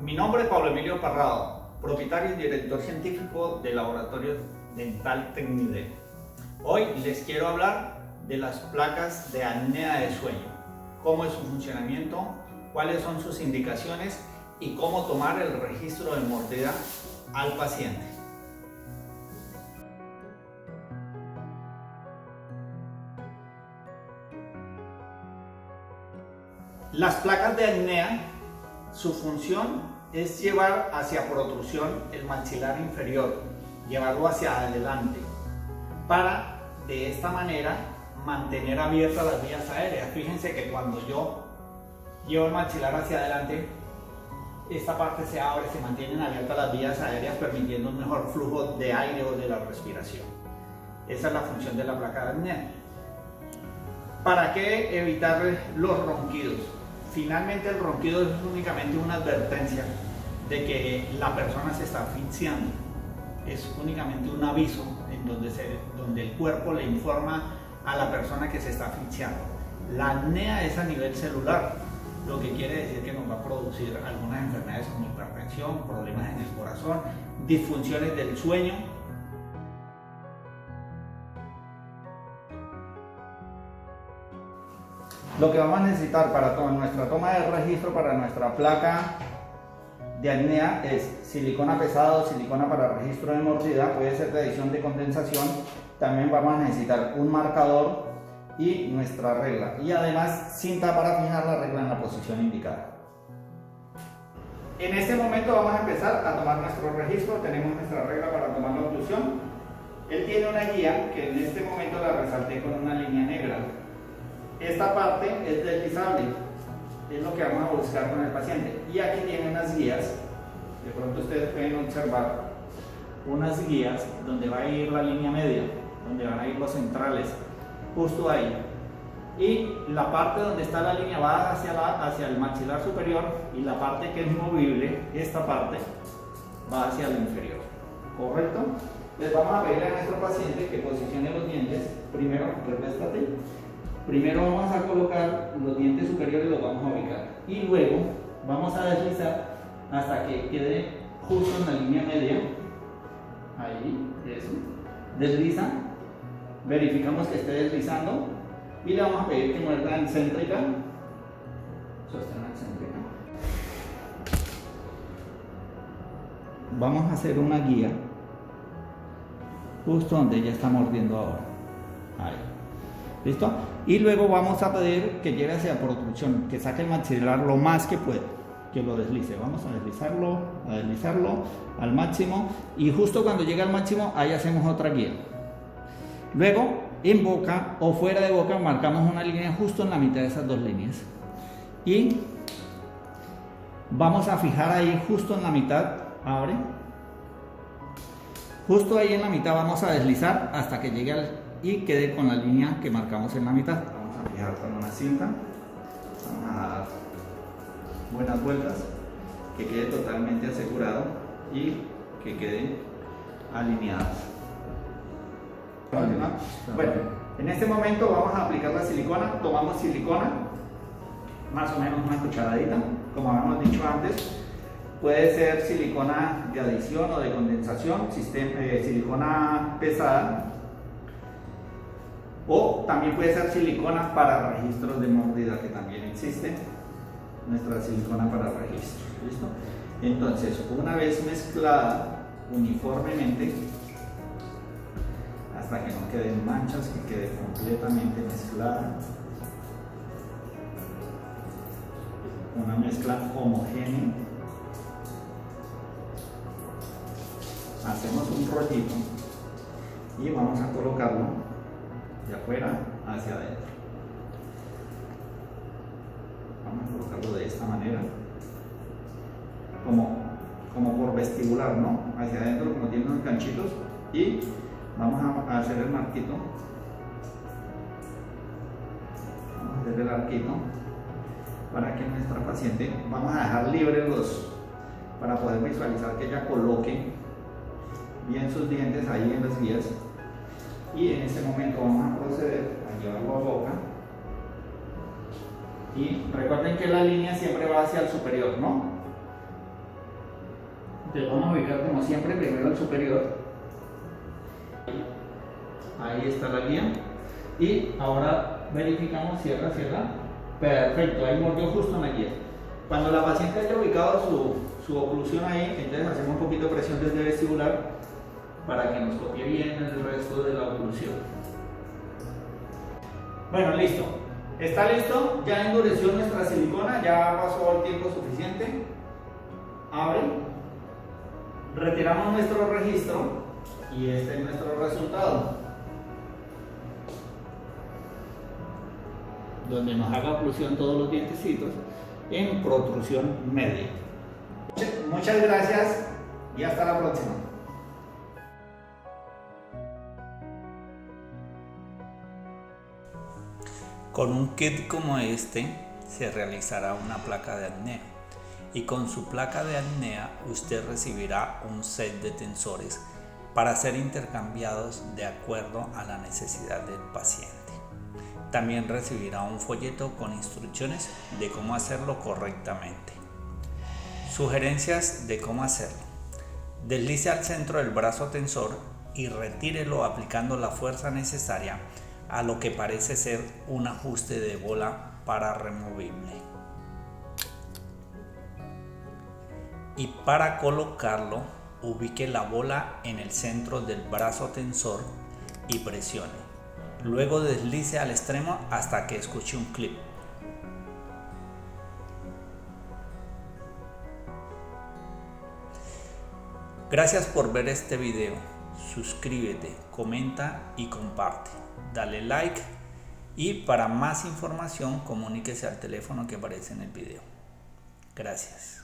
Mi nombre es Pablo Emilio Parrado, propietario y director científico del Laboratorio Dental Tecnide. Hoy les quiero hablar de las placas de apnea de sueño, cómo es su funcionamiento, cuáles son sus indicaciones y cómo tomar el registro de mordida al paciente. Las placas de apnea, su función es llevar hacia protrusión el maxilar inferior, llevarlo hacia adelante, para de esta manera mantener abiertas las vías aéreas. Fíjense que cuando yo llevo el maxilar hacia adelante, esta parte se abre, se mantienen abiertas las vías aéreas, permitiendo un mejor flujo de aire o de la respiración. Esa es la función de la placa de apnea. ¿Para qué evitar los ronquidos? Finalmente el ronquido es únicamente una advertencia de que la persona se está asfixiando. Es únicamente un aviso en donde el cuerpo le informa a la persona que se está asfixiando. La apnea es a nivel celular, lo que quiere decir que nos va a producir algunas enfermedades como hipertensión, problemas en el corazón, disfunciones del sueño. Lo que vamos a necesitar para nuestra toma de registro para nuestra placa de apnea es silicona pesado, silicona para registro de mordida, puede ser de adición de condensación. También vamos a necesitar un marcador y nuestra regla, y además cinta para fijar la regla en la posición indicada. En este momento vamos a empezar a tomar nuestro registro. Tenemos nuestra regla para tomar la oclusión. Él tiene una guía que en este momento la resalté con una línea negra. Esta parte es deslizable, es lo que vamos a buscar con el paciente. Y aquí tiene unas guías, de pronto ustedes pueden observar unas guías donde va a ir la línea media, donde van a ir los centrales, justo ahí. Y la parte donde está la línea va hacia el maxilar superior, y la parte que es movible, esta parte, va hacia el inferior. ¿Correcto? Les vamos a pedir a nuestro paciente que posicione los dientes. Primero vamos a colocar los dientes superiores y los vamos a ubicar. Y luego vamos a deslizar hasta que quede justo en la línea media. Ahí, eso. Desliza. Verificamos que esté deslizando. Y le vamos a pedir que muerda excéntrica. Sostén excéntrica. Vamos a hacer una guía justo donde ella está mordiendo ahora. Ahí. ¿Listo? Y luego vamos a pedir que lleve hacia protrusión, que saque el maxilar lo más que pueda, que lo deslice. Vamos a deslizarlo al máximo, y justo cuando llegue al máximo, ahí hacemos otra guía. Luego, en boca o fuera de boca, marcamos una línea justo en la mitad de esas dos líneas. Y vamos a fijar ahí justo en la mitad, abre. Justo ahí en la mitad vamos a deslizar hasta que llegue y quede con la línea que marcamos en la mitad. Vamos a fijar con una cinta, vamos a dar buenas vueltas, que quede totalmente asegurado y que quede alineado. Bueno, en este momento vamos a aplicar la silicona. Tomamos silicona, más o menos una cucharadita, como habíamos dicho antes. Puede ser silicona de adición o de condensación, silicona pesada, o también puede ser silicona para registros de mordida, que también existe, nuestra silicona para registro. ¿Listo? Entonces, una vez mezclada uniformemente, hasta que no queden manchas, que quede completamente mezclada, una mezcla homogénea, hacemos un rollito y vamos a colocarlo de afuera hacia adentro. Vamos a colocarlo de esta manera, como por vestibular, ¿no? Hacia adentro, como tiene unos ganchitos, y vamos a hacer el marquito. Vamos a hacer el arquito para que nuestra paciente, vamos a dejar libres para poder visualizar que ella coloque bien sus dientes ahí en las guías. Y en este momento vamos a proceder a llevarlo a boca. Y recuerden que la línea siempre va hacia el superior, ¿no? Entonces vamos a ubicar como siempre primero el superior. Ahí está la guía. Y ahora verificamos, cierra. Perfecto, ahí mordió justo en la guía. Cuando la paciente haya ubicado su oclusión ahí, entonces hacemos un poquito de presión desde vestibular para que nos copie bien el resto de la oclusión. Bueno, listo. Está listo, ya endureció nuestra silicona, ya pasó el tiempo suficiente. Abre. Retiramos nuestro registro y este es nuestro resultado. Donde nos haga oclusión todos los dientecitos en protrusión media. Muchas gracias y hasta la próxima. Con un kit como este se realizará una placa de apnea y con su placa de apnea usted recibirá un set de tensores para ser intercambiados de acuerdo a la necesidad del paciente. También recibirá un folleto con instrucciones de cómo hacerlo correctamente. Sugerencias de cómo hacerlo. Deslice al centro del brazo tensor y retírelo aplicando la fuerza necesaria a lo que parece ser un ajuste de bola para removible. Y para colocarlo, ubique la bola en el centro del brazo tensor y presione. Luego deslice al extremo hasta que escuche un clip. Gracias por ver este video. Suscríbete, comenta y comparte. Dale like y para más información comuníquese al teléfono que aparece en el video. Gracias.